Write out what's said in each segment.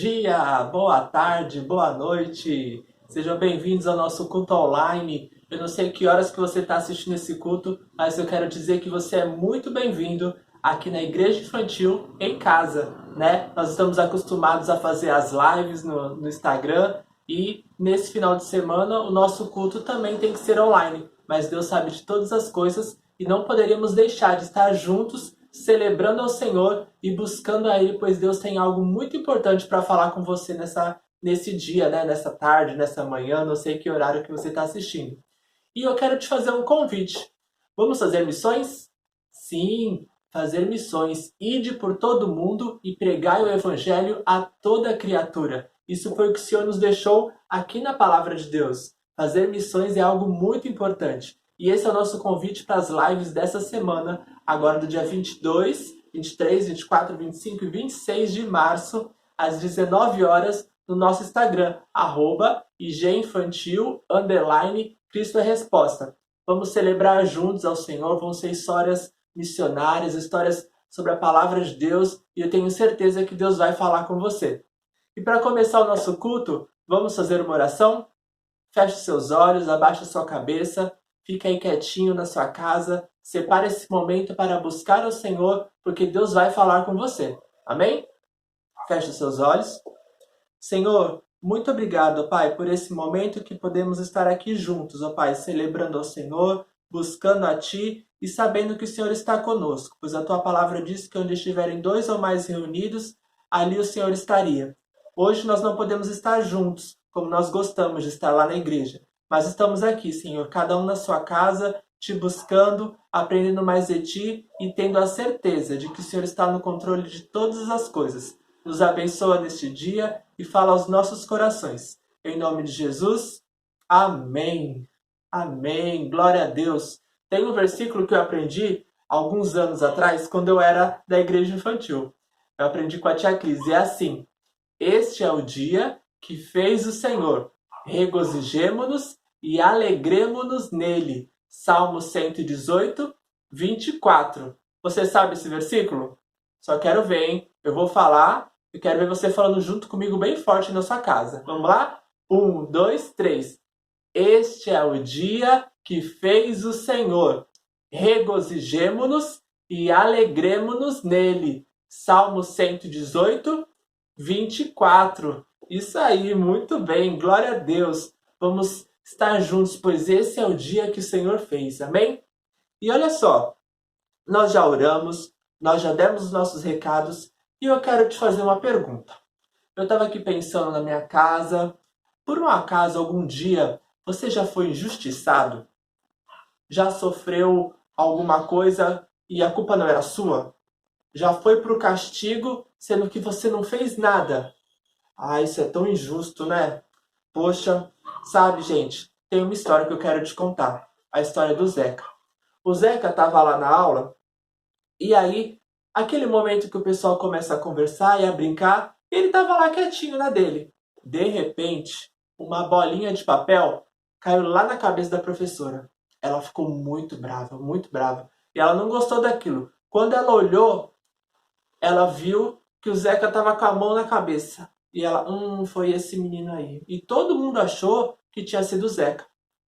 dia, boa tarde, boa noite. Sejam bem-vindos ao nosso culto online. Eu não sei que horas que você está assistindo esse culto, mas eu quero dizer que você é muito bem-vindo aqui na Igreja Infantil em casa, né? Nós estamos acostumados a fazer as lives no Instagram e nesse final de semana o nosso culto também tem que ser online. Mas Deus sabe de todas as coisas e não poderíamos deixar de estar juntos celebrando ao Senhor e buscando a Ele, pois Deus tem algo muito importante para falar com você nesse dia, né? Nessa tarde, nessa manhã, não sei que horário que você está assistindo. E eu quero te fazer um convite. Vamos fazer missões? Sim, fazer missões. Ide por todo mundo e pregai o Evangelho a toda criatura. Isso foi o que o Senhor nos deixou aqui na Palavra de Deus. Fazer missões é algo muito importante. E esse é o nosso convite para as lives dessa semana, agora do dia 22, 23, 24, 25 e 26 de março, às 19 horas, no nosso Instagram, @iginfantil_, Cristo é Resposta. Vamos celebrar juntos ao Senhor, vão ser histórias missionárias, histórias sobre a Palavra de Deus, e eu tenho certeza que Deus vai falar com você. E para começar o nosso culto, vamos fazer uma oração? Feche seus olhos, abaixe sua cabeça, fique aí quietinho na sua casa, separe esse momento para buscar ao Senhor, porque Deus vai falar com você. Amém? Feche seus olhos. Senhor, muito obrigado, Pai, por esse momento que podemos estar aqui juntos, ó Pai, celebrando ao Senhor, buscando a Ti e sabendo que o Senhor está conosco, pois a Tua palavra diz que onde estiverem dois ou mais reunidos, ali o Senhor estaria. Hoje nós não podemos estar juntos, como nós gostamos de estar lá na igreja, mas estamos aqui, Senhor, cada um na sua casa, Te buscando, aprendendo mais de Ti e tendo a certeza de que o Senhor está no controle de todas as coisas. Nos abençoa neste dia e fala aos nossos corações. Em nome de Jesus, amém. Amém. Glória a Deus. Tem um versículo que eu aprendi alguns anos atrás, quando eu era da igreja infantil. Eu aprendi com a tia Cris. E é assim: este é o dia que fez o Senhor. Regozijemo-nos e alegremo-nos nele. Salmo 118, 24. Você sabe esse versículo? Só quero ver, hein? Eu vou falar. Eu quero ver você falando junto comigo bem forte na sua casa. Vamos lá? 1, 2, 3. Este é o dia que fez o Senhor. Regozijemo-nos e alegremo-nos nele. Salmo 118, 24. Isso aí, muito bem. Glória a Deus. Vamos estar juntos, pois esse é o dia que o Senhor fez. Amém? E olha só, nós já oramos, nós já demos os nossos recados, e eu quero te fazer uma pergunta. Eu estava aqui pensando na minha casa. Por um acaso, algum dia, você já foi injustiçado? Já sofreu alguma coisa e a culpa não era sua? Já foi para o castigo, sendo que você não fez nada? Ah, isso é tão injusto, né? Poxa, sabe, gente, tem uma história que eu quero te contar. A história do Zeca. O Zeca estava lá na aula, e aí, aquele momento que o pessoal começa a conversar e a brincar, ele estava lá quietinho na dele. De repente, uma bolinha de papel caiu lá na cabeça da professora. Ela ficou muito brava, muito brava. E ela não gostou daquilo. Quando ela olhou, ela viu que o Zeca estava com a mão na cabeça. E ela, foi esse menino aí. E todo mundo achou que tinha sido o Zeca.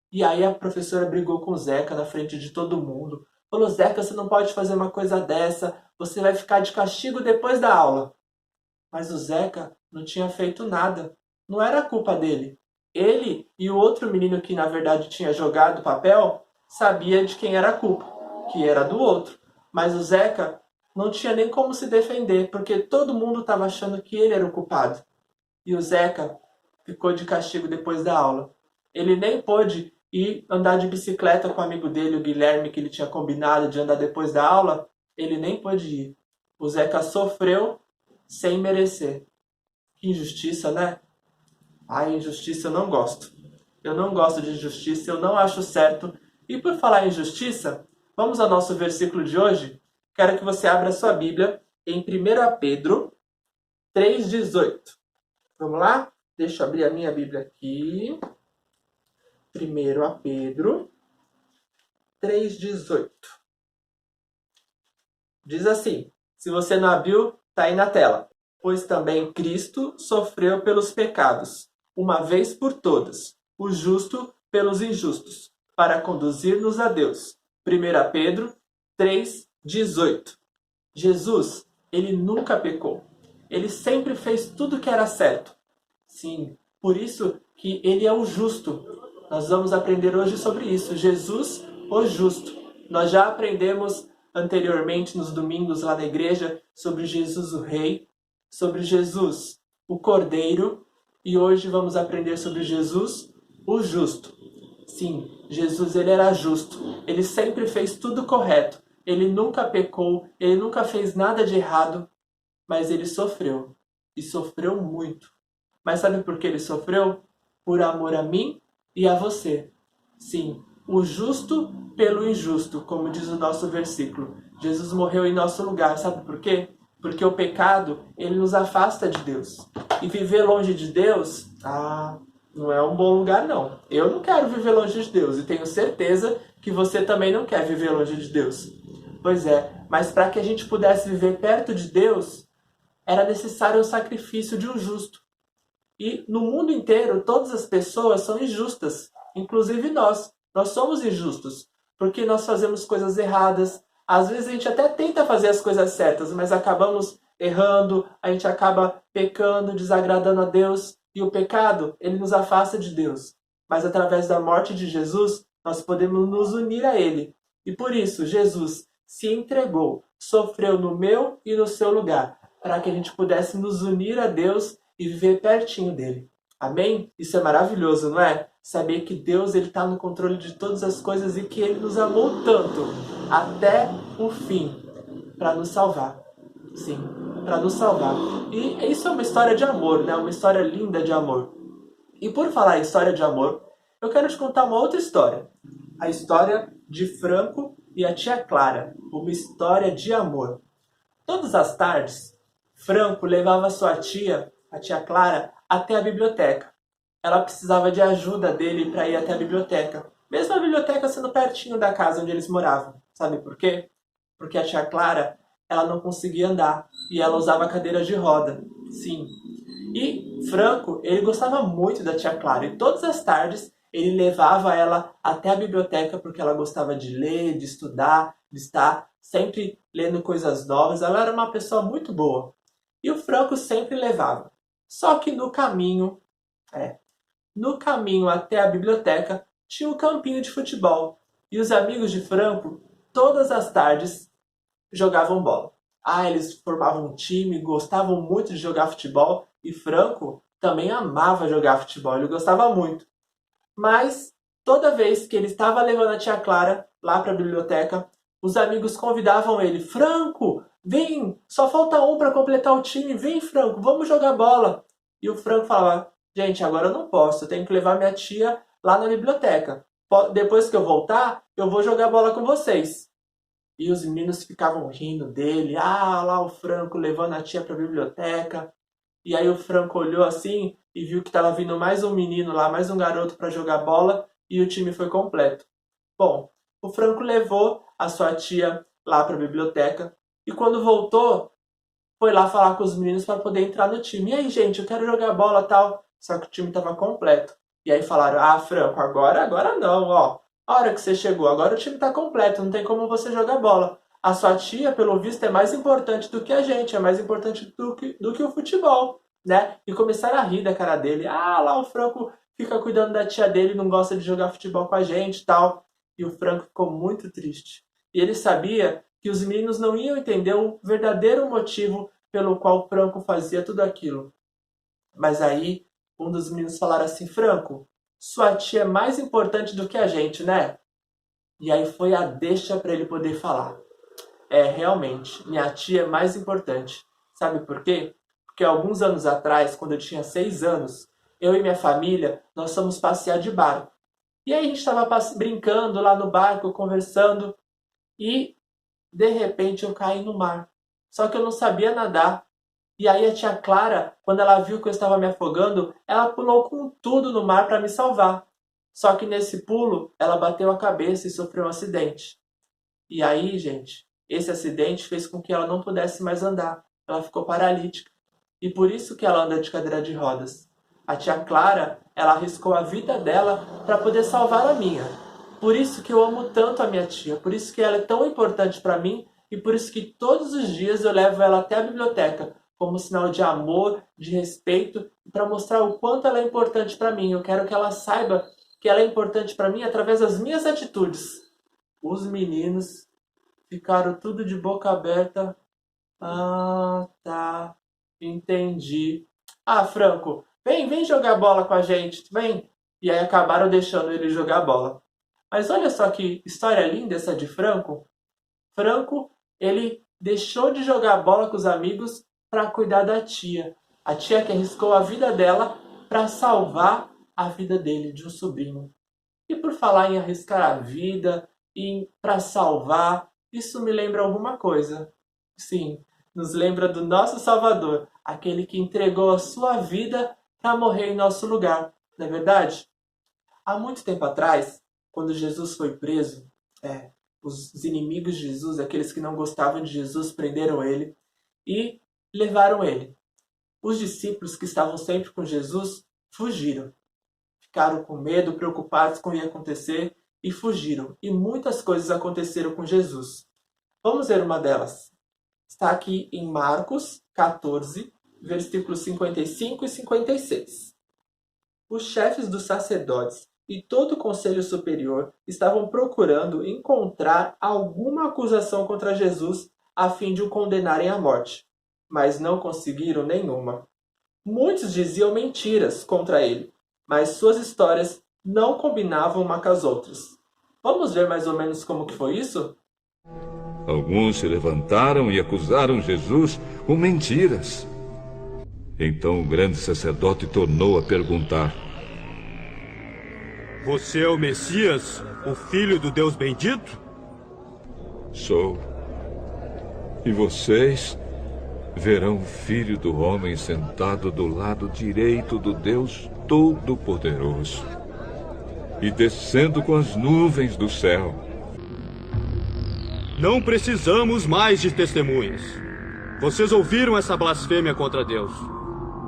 E aí a professora brigou com o Zeca na frente de todo mundo. Falou: Zeca, você não pode fazer uma coisa dessa. Você vai ficar de castigo depois da aula. Mas o Zeca não tinha feito nada. Não era culpa dele. Ele e o outro menino que na verdade tinha jogado o papel sabia de quem era a culpa, que era do outro. Mas o Zeca não tinha nem como se defender, porque todo mundo estava achando que ele era o culpado. E o Zeca ficou de castigo depois da aula. Ele nem pôde ir andar de bicicleta com o amigo dele, o Guilherme, que ele tinha combinado de andar depois da aula. Ele nem pôde ir. O Zeca sofreu sem merecer. Que injustiça, né? Ai, injustiça eu não gosto. Eu não gosto de injustiça, eu não acho certo. E por falar em injustiça, vamos ao nosso versículo de hoje? Quero que você abra sua Bíblia em 1 Pedro 3,18. Vamos lá? Deixa eu abrir a minha Bíblia aqui. 1 Pedro 3,18. Diz assim, se você não abriu, tá aí na tela. Pois também Cristo sofreu pelos pecados, uma vez por todas, o justo pelos injustos, para conduzir-nos a Deus. 1 Pedro 3,18. Jesus, ele nunca pecou. Ele sempre fez tudo que era certo. Sim, por isso que ele é o justo. Nós vamos aprender hoje sobre isso. Jesus, o justo. Nós já aprendemos anteriormente nos domingos lá na igreja sobre Jesus o Rei, sobre Jesus o Cordeiro, e hoje vamos aprender sobre Jesus o justo. Sim, Jesus ele era justo. Ele sempre fez tudo correto. Ele nunca pecou, ele nunca fez nada de errado, mas ele sofreu. E sofreu muito. Mas sabe por que ele sofreu? Por amor a mim e a você. Sim, o justo pelo injusto, como diz o nosso versículo. Jesus morreu em nosso lugar. Sabe por quê? Porque o pecado, ele nos afasta de Deus. E viver longe de Deus, não é um bom lugar não. Eu não quero viver longe de Deus. E tenho certeza que você também não quer viver longe de Deus. Pois é, mas para que a gente pudesse viver perto de Deus, era necessário o sacrifício de um justo. E no mundo inteiro, todas as pessoas são injustas, inclusive nós. Nós somos injustos, porque nós fazemos coisas erradas. Às vezes a gente até tenta fazer as coisas certas, mas acabamos errando, a gente acaba pecando, desagradando a Deus. E o pecado, ele nos afasta de Deus. Mas através da morte de Jesus, nós podemos nos unir a Ele. E por isso, Jesus se entregou, sofreu no meu e no seu lugar, para que a gente pudesse nos unir a Deus e viver pertinho dele. Amém? Isso é maravilhoso, não é? Saber que Deus está no controle de todas as coisas e que Ele nos amou tanto, até o fim, para nos salvar. Sim, para nos salvar. E isso é uma história de amor, né? Uma história linda de amor. E por falar em história de amor, eu quero te contar uma outra história. A história de Franco e a tia Clara. Uma história de amor. Todas as tardes, Franco levava sua tia, a tia Clara, até a biblioteca. Ela precisava de ajuda dele para ir até a biblioteca. Mesmo a biblioteca sendo pertinho da casa onde eles moravam. Sabe por quê? Porque a tia Clara, ela não conseguia andar e ela usava cadeira de roda. Sim. E Franco, ele gostava muito da tia Clara e todas as tardes ele levava ela até a biblioteca porque ela gostava de ler, de estudar, de estar sempre lendo coisas novas. Ela era uma pessoa muito boa. E o Franco sempre levava. Só que no caminho até a biblioteca tinha um campinho de futebol. E os amigos de Franco, todas as tardes, jogavam bola. Eles formavam um time, gostavam muito de jogar futebol. E Franco também amava jogar futebol, ele gostava muito. Mas toda vez que ele estava levando a tia Clara lá para a biblioteca, os amigos convidavam ele. Franco, vem, só falta um para completar o time. Vem, Franco, vamos jogar bola. E o Franco falava, gente, agora eu não posso, eu tenho que levar minha tia lá na biblioteca. Depois que eu voltar, eu vou jogar bola com vocês. E os meninos ficavam rindo dele. Lá o Franco levando a tia para a biblioteca. E aí o Franco olhou assim e viu que estava vindo mais um menino lá, mais um garoto para jogar bola e o time foi completo. Bom, o Franco levou a sua tia lá para a biblioteca e quando voltou, foi lá falar com os meninos para poder entrar no time. E aí, gente, eu quero jogar bola e tal. Só que o time estava completo. E aí falaram, Franco, agora não, ó. A hora que você chegou, agora o time está completo, não tem como você jogar bola. A sua tia, pelo visto, é mais importante do que a gente, é mais importante do que o futebol, né? E começaram a rir da cara dele. Lá o Franco fica cuidando da tia dele, não gosta de jogar futebol com a gente e tal. E o Franco ficou muito triste. E ele sabia que os meninos não iam entender o verdadeiro motivo pelo qual o Franco fazia tudo aquilo. Mas aí, um dos meninos falaram assim, Franco, sua tia é mais importante do que a gente, né? E aí foi a deixa para ele poder falar. Realmente, minha tia é mais importante. Sabe por quê? Porque alguns anos atrás, quando eu tinha 6 anos, eu e minha família, nós fomos passear de barco. E aí a gente estava brincando lá no barco, conversando, e de repente eu caí no mar. Só que eu não sabia nadar. E aí a tia Clara, quando ela viu que eu estava me afogando, ela pulou com tudo no mar para me salvar. Só que nesse pulo, ela bateu a cabeça e sofreu um acidente. E aí, gente, esse acidente fez com que ela não pudesse mais andar. Ela ficou paralítica. e por isso que ela anda de cadeira de rodas. A tia Clara, ela arriscou a vida dela para poder salvar a minha. Por isso que eu amo tanto a minha tia, por isso que ela é tão importante para mim e por isso que todos os dias eu levo ela até a biblioteca como sinal de amor, de respeito, para mostrar o quanto ela é importante para mim. Eu quero que ela saiba que ela é importante para mim através das minhas atitudes. Os meninos ficaram tudo de boca aberta. Ah, tá. Entendi. Ah, Franco, vem jogar bola com a gente, vem. E aí acabaram deixando ele jogar bola. Mas olha só que história linda essa de Franco. Franco, ele deixou de jogar bola com os amigos para cuidar da tia. A tia que arriscou a vida dela para salvar a vida dele, de um sobrinho. E por falar em arriscar a vida e para salvar, isso me lembra alguma coisa. Sim, nos lembra do nosso Salvador, aquele que entregou a sua vida para morrer em nosso lugar, não é verdade? Há muito tempo atrás, quando Jesus foi preso, os inimigos de Jesus, aqueles que não gostavam de Jesus, prenderam ele e levaram ele. Os discípulos que estavam sempre com Jesus fugiram. Ficaram com medo, preocupados com o que ia acontecer e fugiram. E muitas coisas aconteceram com Jesus. Vamos ver uma delas. Está aqui em Marcos 14, versículos 55 e 56. Os chefes dos sacerdotes e todo o conselho superior estavam procurando encontrar alguma acusação contra Jesus a fim de o condenarem à morte, mas não conseguiram nenhuma. Muitos diziam mentiras contra ele, mas suas histórias não combinavam uma com as outras. Vamos ver mais ou menos como que foi isso? Alguns se levantaram e acusaram Jesus com mentiras. Então o grande sacerdote tornou a perguntar: Você é o Messias, o Filho do Deus bendito? Sou. E vocês verão o Filho do Homem sentado do lado direito do Deus Todo-Poderoso e descendo com as nuvens do céu. Não precisamos mais de testemunhas. Vocês ouviram essa blasfêmia contra Deus.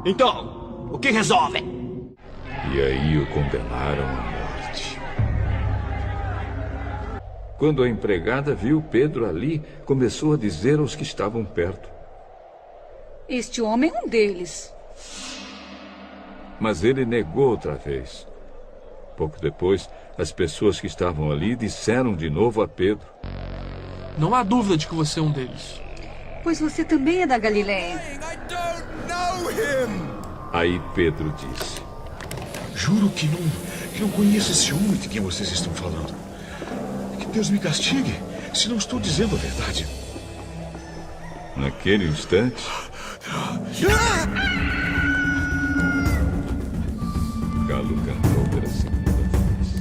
Então, o que resolvem? E aí o condenaram à morte. Quando a empregada viu Pedro ali, começou a dizer aos que estavam perto: Este homem é um deles. Mas ele negou outra vez. Pouco depois, as pessoas que estavam ali disseram de novo a Pedro: Não há dúvida de que você é um deles. Pois você também é da Galileia. Aí Pedro disse: Juro que não conheço esse homem de quem vocês estão falando. Que Deus me castigue se não estou dizendo a verdade. Naquele instante, o galo cantou pela segunda vez.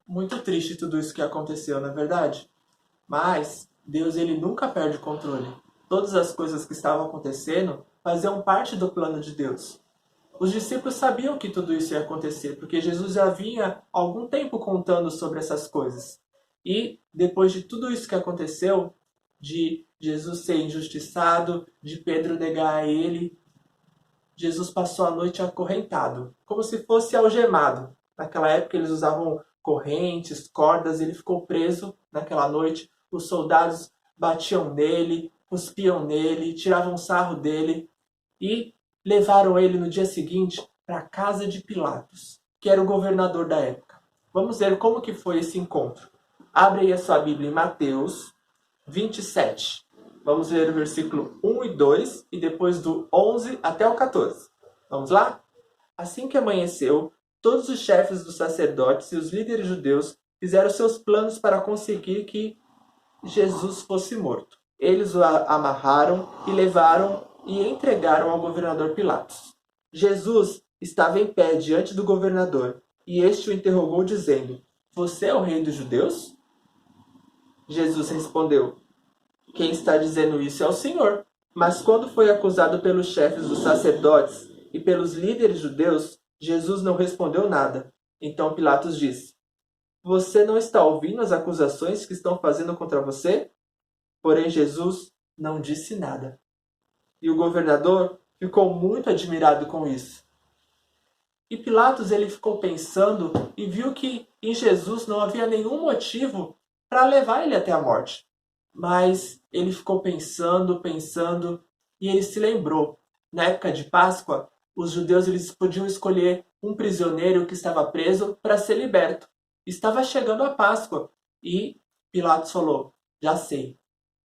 Muito triste tudo isso que aconteceu, não é verdade? Mas Deus, ele nunca perde o controle. Todas as coisas que estavam acontecendo faziam parte do plano de Deus. Os discípulos sabiam que tudo isso ia acontecer, porque Jesus já vinha há algum tempo contando sobre essas coisas. E depois de tudo isso que aconteceu, de Jesus ser injustiçado, de Pedro negar a ele, Jesus passou a noite acorrentado, como se fosse algemado. Naquela época eles usavam correntes, cordas, ele ficou preso naquela noite. Os soldados batiam nele, cuspiam nele, tiravam sarro dele e levaram ele no dia seguinte para a casa de Pilatos, que era o governador da época. Vamos ver como que foi esse encontro. Abre aí a sua Bíblia em Mateus 27. Vamos ver o versículo 1 e 2 e depois do 11 até o 14. Vamos lá? Assim que amanheceu, todos os chefes dos sacerdotes e os líderes judeus fizeram seus planos para conseguir que Jesus fosse morto. Eles o amarraram e levaram e entregaram ao governador Pilatos. Jesus estava em pé diante do governador e este o interrogou dizendo: Você é o rei dos judeus? Jesus respondeu: Quem está dizendo isso é o Senhor. Mas quando foi acusado pelos chefes dos sacerdotes e pelos líderes judeus, Jesus não respondeu nada. Então Pilatos disse: Você não está ouvindo as acusações que estão fazendo contra você? Porém Jesus não disse nada. E o governador ficou muito admirado com isso. E Pilatos ele ficou pensando e viu que em Jesus não havia nenhum motivo para levar ele até a morte. Mas ele ficou pensando e ele se lembrou. Na época de Páscoa, os judeus eles podiam escolher um prisioneiro que estava preso para ser liberto. Estava chegando a Páscoa e Pilatos falou: já sei,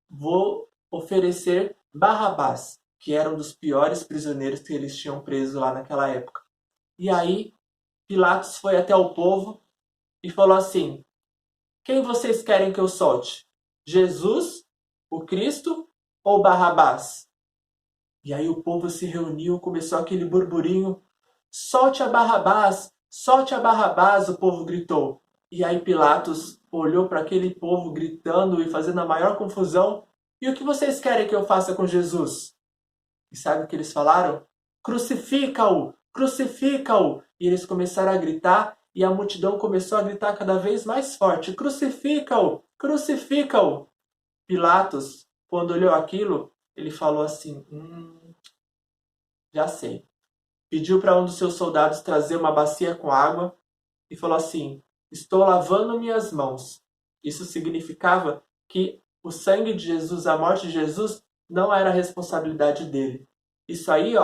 vou oferecer Barrabás, que era um dos piores prisioneiros que eles tinham preso lá naquela época. E aí Pilatos foi até o povo e falou assim: quem vocês querem que eu solte? Jesus, o Cristo ou Barrabás? E aí o povo se reuniu, começou aquele burburinho. Solte a Barrabás, o povo gritou. E aí Pilatos olhou para aquele povo gritando e fazendo a maior confusão. E o que vocês querem que eu faça com Jesus? E sabe o que eles falaram? Crucifica-o! Crucifica-o! E eles começaram a gritar e a multidão começou a gritar cada vez mais forte: crucifica-o! Crucifica-o! Pilatos, quando olhou aquilo, ele falou assim: já sei. Pediu para um dos seus soldados trazer uma bacia com água e falou assim: estou lavando minhas mãos. Isso significava que o sangue de Jesus, a morte de Jesus, não era responsabilidade dele. Isso aí,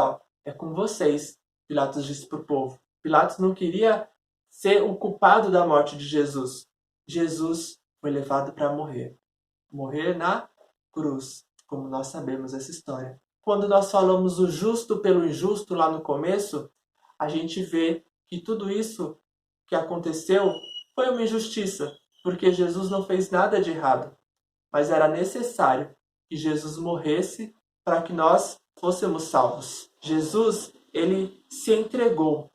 é com vocês, Pilatos disse para o povo. Pilatos não queria ser o culpado da morte de Jesus. Jesus foi levado para morrer. Morrer na cruz, como nós sabemos essa história. Quando nós falamos o justo pelo injusto lá no começo, a gente vê que tudo isso que aconteceu foi uma injustiça, porque Jesus não fez nada de errado. Mas era necessário que Jesus morresse para que nós fôssemos salvos. Jesus, ele se entregou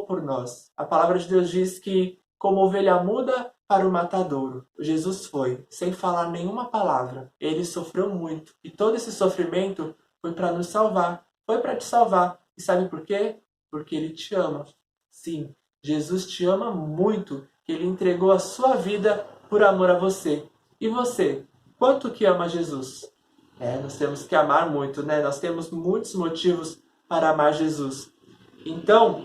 por nós. A palavra de Deus diz que, como ovelha muda para o matadouro, Jesus foi, sem falar nenhuma palavra. Ele sofreu muito. E todo esse sofrimento foi para nos salvar. Foi para te salvar. E sabe por quê? Porque ele te ama. Sim, Jesus te ama muito. Ele entregou a sua vida por amor a você. E você? Quanto que ama Jesus? Nós temos que amar muito, né? Nós temos muitos motivos para amar Jesus. Então,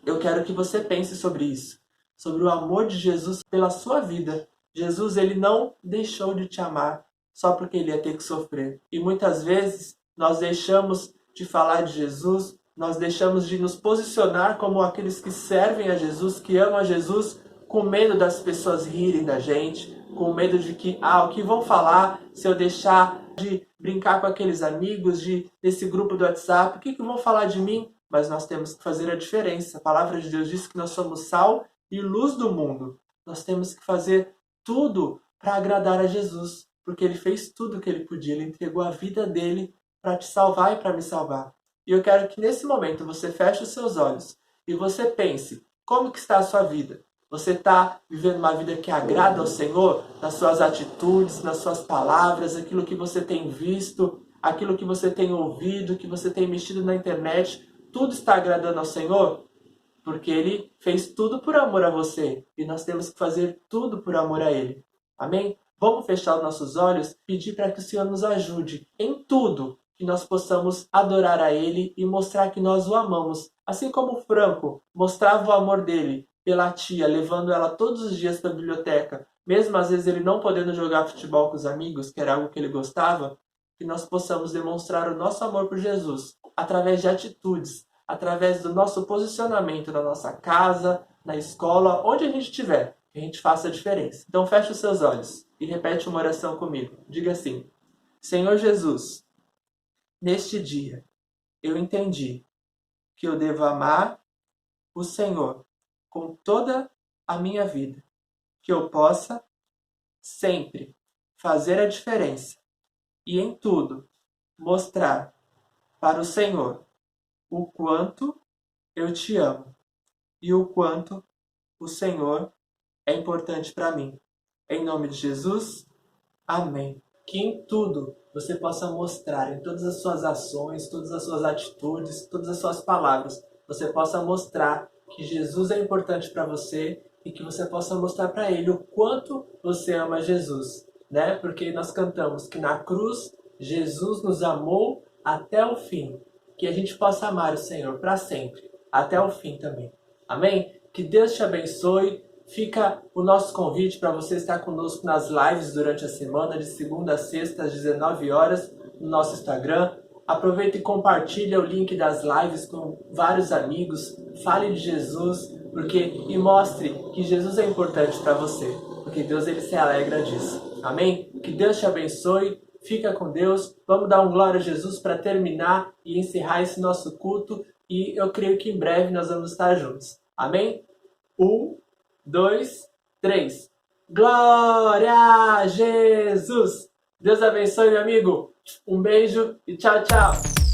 eu quero que você pense sobre isso. Sobre o amor de Jesus pela sua vida. Jesus, ele não deixou de te amar só porque ele ia ter que sofrer. E muitas vezes nós deixamos de falar de Jesus, nós deixamos de nos posicionar como aqueles que servem a Jesus, que amam a Jesus, com medo das pessoas rirem da gente, com medo de que, o que vão falar se eu deixar de brincar com aqueles amigos desse grupo do WhatsApp, o que vão falar de mim? Mas nós temos que fazer a diferença. A palavra de Deus diz que nós somos sal e luz do mundo. Nós temos que fazer tudo para agradar a Jesus, porque ele fez tudo o que ele podia. Ele entregou a vida dele para te salvar e para me salvar. E eu quero que nesse momento você feche os seus olhos e você pense, como que está a sua vida? Você está vivendo uma vida que agrada ao Senhor? Nas suas atitudes, nas suas palavras, aquilo que você tem visto, aquilo que você tem ouvido, que você tem mexido na internet, tudo está agradando ao Senhor? Porque Ele fez tudo por amor a você. E nós temos que fazer tudo por amor a Ele. Amém? Vamos fechar os nossos olhos, pedir para que o Senhor nos ajude em tudo, que nós possamos adorar a Ele e mostrar que nós o amamos. Assim como Franco mostrava o amor dele pela tia, levando ela todos os dias para a biblioteca, mesmo às vezes ele não podendo jogar futebol com os amigos, que era algo que ele gostava, que nós possamos demonstrar o nosso amor por Jesus, através de atitudes, através do nosso posicionamento na nossa casa, na escola, onde a gente estiver, que a gente faça a diferença. Então feche os seus olhos e repete uma oração comigo. Diga assim: Senhor Jesus, neste dia eu entendi que eu devo amar o Senhor com toda a minha vida, que eu possa sempre fazer a diferença e em tudo mostrar para o Senhor o quanto eu te amo e o quanto o Senhor é importante para mim. Em nome de Jesus, amém. Que em tudo você possa mostrar, em todas as suas ações, todas as suas atitudes, todas as suas palavras, você possa mostrar que Jesus é importante para você e que você possa mostrar para Ele o quanto você ama Jesus, né? Porque nós cantamos que na cruz Jesus nos amou até o fim. Que a gente possa amar o Senhor para sempre, até o fim também. Amém? Que Deus te abençoe. Fica o nosso convite para você estar conosco nas lives durante a semana, de segunda a sexta, às 19 horas, no nosso Instagram. Aproveita e compartilha o link das lives com vários amigos. Fale de Jesus, e mostre que Jesus é importante para você, porque Deus ele se alegra disso. Amém? Que Deus te abençoe. Fica com Deus. Vamos dar um glória a Jesus para terminar e encerrar esse nosso culto. E eu creio que em breve nós vamos estar juntos. Amém? 1, 2, 3. Glória a Jesus! Deus abençoe, meu amigo. Um beijo e tchau, tchau.